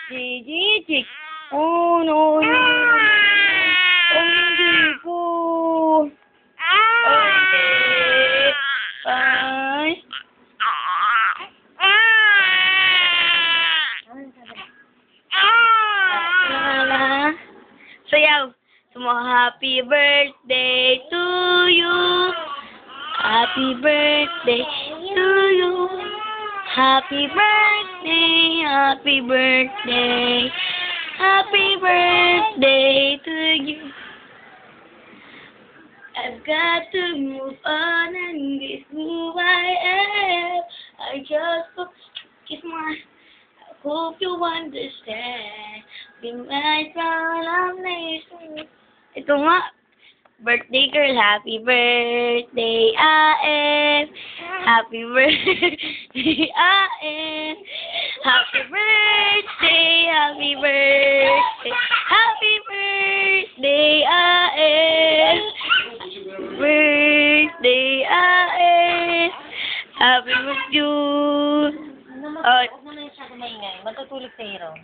Gigi, oh no, no, hindi ko. Ay. Sayaw. Happy birthday to you. Happy birthday to you. Happy birthday, happy birthday. Happy birthday to you. I've got to move on and this who I am. I just hope kiss my. I hope you understand. Be my crown of nation. Ito nga. Birthday girl, happy birthday, I.M. Happy birthday, I.M. Happy birthday, happy birthday, happy birthday, I.M. Birthday, I.M. Happy birthday. Huwag mo na yung maingay. Matutulog sa hero.